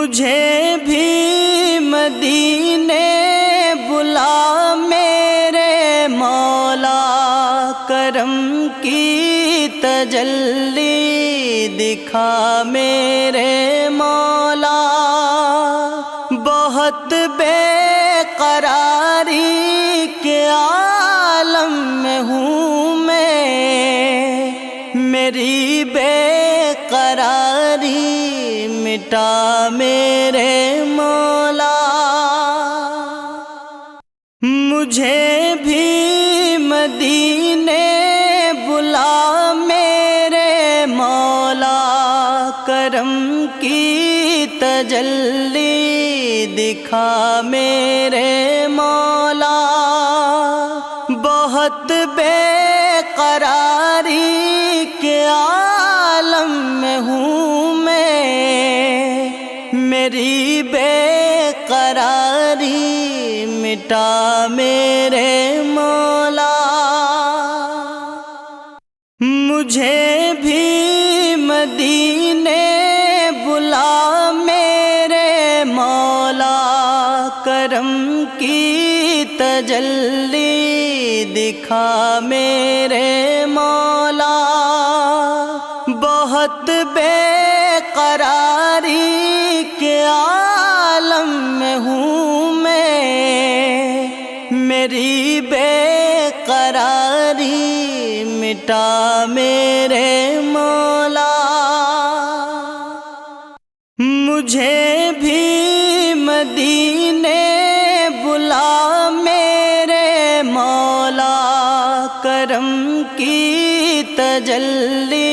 مجھے بھی مدینے بلا میرے مولا، کرم کی تجلی دکھا میرے مولا۔ بہت بے قراری کے عالم میں ہوں میں، میری بے قراری مٹا میرے مولا۔ مجھے بھی مدینے بلا میرے مولا، کرم کی تجلی دکھا میرے مولا۔ بہت بے قراری کے عالم میں ہوں میں، میری بے قراری مٹا میرے مولا۔ مجھے بھی مدینے بلا میرے مولا، کرم کی تجلی دکھا میرے مولا۔ بہت بے قراری کے عالم میں ہوں میں، میری بے قراری مٹا میرے مولا۔ مجھے بھی مدینے بلا میرے مولا، کرم کی تجلی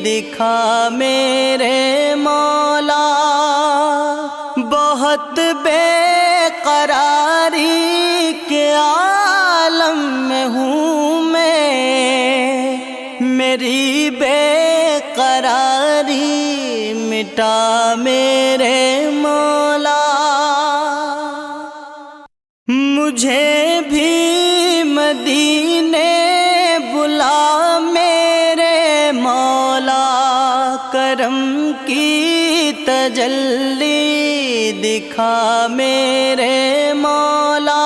دکھا میرے مولا۔ بہت بے قراری کے عالم میں ہوں میں، میری بے قراری مٹا میرے مولا۔ مجھے بھی مدینے بلا میرے مولا، کرم کی تجلی دکھا میرے مولا۔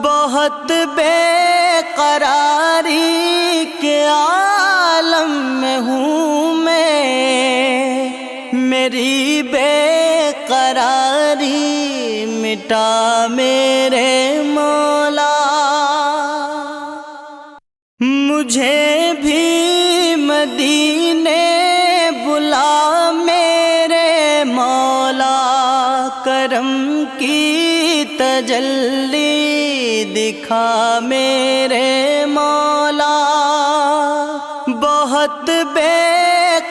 بہت بے قراری کے عالم میں ہوں میں، میری بے قراری مٹا میرے مولا۔ مجھے بھی مدینے بلا میرے مولا، کرم کی تجلی دکھا میرے مولا۔ بہت بے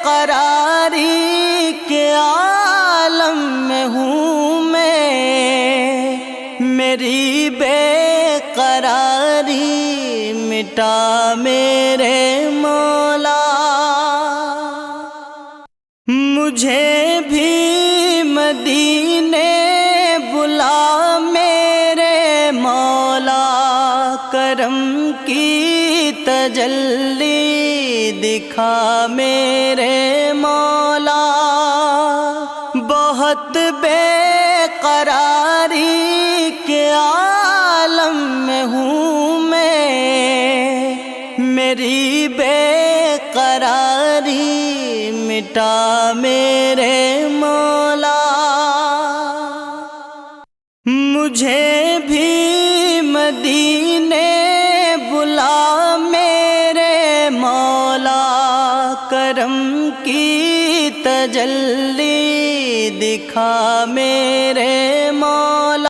قراری کے عالم میں ہوں میں، میری بے قراری مٹا میرے مولا۔ مجھے بھی مدینے بلا میرے مولا، کرم کی تجلی دکھا میرے مولا۔ بہت بے قراری کے عالم میں ہوں میں، میری بے قراری مٹا میرے مولا۔ مجھے بھی مدینے بلا میرے مولا، کرم کی تجلی دکھا میرے مولا۔